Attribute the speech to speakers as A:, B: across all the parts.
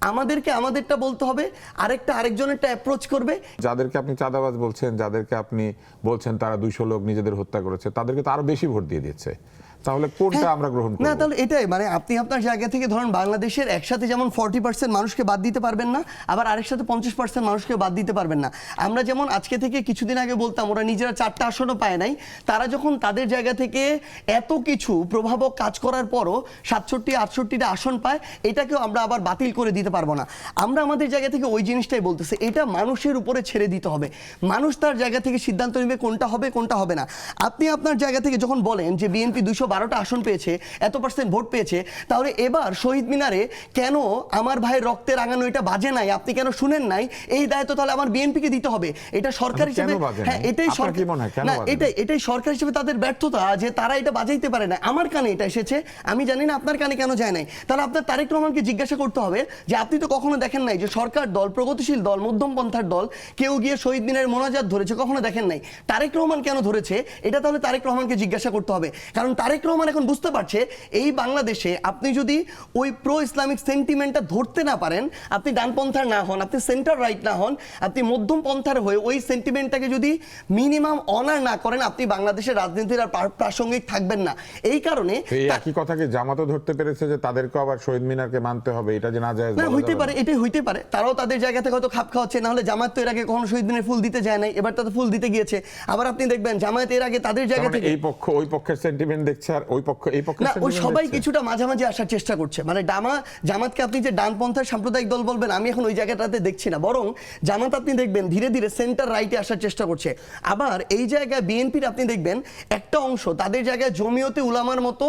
A: আমাদেরকে আমাদেরটা বলতে হবে, আরেকটা আরেকজনেরটা অ্যাপ্রোচ করবে।
B: যাদেরকে আপনি চাঁদাবাজ বলছেন, যাদেরকে আপনি বলছেন তারা 200 লোক নিজেদের হত্যা করেছে, তাদেরকে তো আরো বেশি ভোট দিয়ে দিচ্ছে। তাহলে কোনটা আমরা গ্রহণ করব?
A: না, তাহলে এটাই মানে আপনি আপনার জায়গা থেকে ধরুন বাংলাদেশের একসাথে যেমন 40% মানুষকে বাদ দিতে পারবেন না, আবার আরেকসাথে 50% মানুষকে বাদ দিতে পারবেন না। আমরা যেমন আজকে থেকে কিছুদিন আগে বলতাম ওরা নিজেরা 4টা আসনও পায় নাই, তারা যখন তাদের জায়গা থেকে এত কিছু প্রভাবক কাজ করার পরও 67-68টা আসন পায়, এটাকেও আমরা আবার বাতিল করে দিতে পারবো না। আমরা আমাদের জায়গা থেকে ওই জিনিসটাই বলতেছি, এটা মানুষের উপরে ছেড়ে দিতে হবে। মানুষ তার জায়গা থেকে সিদ্ধান্ত নেবে কোনটা হবে কোনটা হবে না। আপনি আপনার জায়গা থেকে যখন বলেন যে বিএনপি 212টা আসন পেয়েছে, এত পার্সেন্ট ভোট পেয়েছে, তাহলে এবার শহীদ মিনারে কেন আমার ভাইয়ের রক্তে রাঙানো এটা বাজে নাই, আপনি কেন শুনেন নাই, এই দায়িত্ব তাহলে আমার বিএনপিকে দিতে হবে। এটা সরকার হিসেবে, হ্যাঁ এটাই সরকার, না এটাই সরকার হিসেবে তাদের ব্যর্থতা যে তারা এটা বাজাইতে পারে না। আমার কানে এটা এসেছে, আমি জানি না আপনার কানে কেন যায় নাই। তাহলে আপনার তারেক রহমানকে জিজ্ঞাসা করতে হবে যে আপনি তো কখনো দেখেন নাই যে সরকার দল, প্রগতিশীল দল, মধ্যমপন্থার দল কেউ গিয়ে শহীদ মিনারের মোনাজাত ধরেছে, কখনো দেখেন নাই। তারেক রহমান কেন ধরেছে এটা তাহলে তারেক রহমানকে জিজ্ঞাসা করতে হবে। কারণ তারেক রহমান এখন বুঝতে পারছে এই বাংলাদেশে আপনি যদি ওই প্রো ইসলামিক সেন্টিমেন্টটা ধরতে না পারেন, আপনি ডানপন্থার না হন, আপনি সেন্টার রাইট না হন, আপনি মধ্যম পন্থার হয়ে ওই সেন্টিমেন্টটাকে যদি মিনিমাম অনার না করেন, আপনি বাংলাদেশের রাজনীতির আর প্রাসঙ্গিক থাকবেন না। এই কারণে
B: এই একই কথাকে জামাতও ধরতে পেরেছে যে তাদেরকে আবার শহীদ মিনারকে মানতে হবে, এটা যে না যায়
A: না হইতে পারে, এটাই হইতে পারে। তারাও তাদের জায়গা থেকে হয়তো খাপ খাওয়াচ্ছে, না হলে জামাত তো এর আগে কখনো শহীদ মিনারে ফুল দিতে যায় নাই, এবার তাদের ফুল দিতে গিয়েছে। আবার আপনি দেখবেন জামাত এর আগে তাদের জায়গা থেকে
B: এই পক্ষ ওই পক্ষের সেন্টিমেন্ট দেখছে আর ওই পক্ষ এই পক্ষের
A: না, ওই
B: সেন্টিমেন্ট
A: সবাই
B: দেখছে।
A: কিছুটা মাঝামাঝি আসার চেষ্টা করছে। মানে জামাতকে আপনি যে ডানপন্থার সাম্প্রদায়িক দল বলবেন, আমি এখন ওই জায়গাটাতে দেখছি না, বরং জামাত আপনি দেখবেন ধীরে ধীরে সেন্টার রাইটে আসার চেষ্টা করছে। আবার এই জায়গায় বিএনপির আপনি দেখবেন একটা অংশ তাদের জায়গায় জমিয়তে উলামার মতো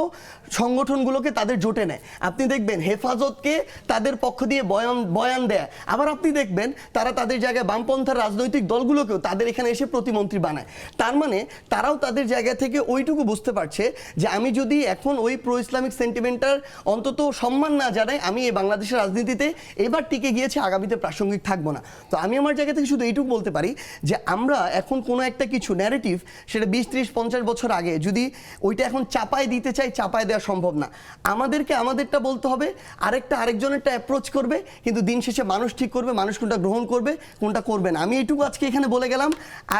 A: সংগঠনগুলোকে তাদের জোটে নেয়। আপনি দেখবেন হেফাজতকে তাদের পক্ষ দিয়ে বয়ান দেয়। আবার আপনি দেখবেন তারা তাদের জায়গায় বামপন্থার রাজনৈতিক দলগুলোকেও তাদের এখানে এসে প্রতিমন্ত্রী বানায়। তার মানে তারাও তাদের জায়গা থেকে ওইটুকু বুঝতে পারছে যে আমি যদি এখন ওই প্রো ইসলামিক সেন্টিমেন্টার অন্তত সম্মান না জানাই, আমি এই বাংলাদেশের রাজনীতিতে এবার টিকে গিয়েছে, আগামীতে প্রাসঙ্গিক থাকবো না। তো আমি আমার জায়গা থেকে শুধু এইটুকু বলতে পারি যে আমরা এখন কোনো একটা কিছু ন্যারেটিভ, সেটা 20-30-50 বছর আগে যদি ওইটা এখন চাপায় দিতে চাই, চাপায় দেওয়া সম্ভব না। আমাদেরকে আমাদেরটা বলতে হবে, আরেকটা আরেকজনেরটা অ্যাপ্রোচ করবে, কিন্তু দিন শেষে মানুষ ঠিক করবে মানুষ কোনটা গ্রহণ করবে কোনটা করবে না। আমি এইটুকু আজকে এখানে বলে গেলাম,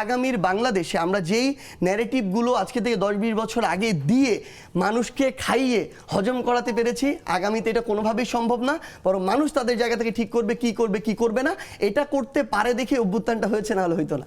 A: আগামীর বাংলাদেশে আমরা যেই ন্যারেটিভগুলো আজকে থেকে 10-20 বছর আগে দিয়ে মানুষকে খাইয়ে হজম করাতে পেরেছি, আগামীতে এটা কোনোভাবেই সম্ভব না। বরং মানুষ তাদের জায়গা থেকে ঠিক করবে কি করবে কি করবে না। এটা করতে পারে দেখে অভ্যুত্থানটা হয়েছে, না হলে হইতো না।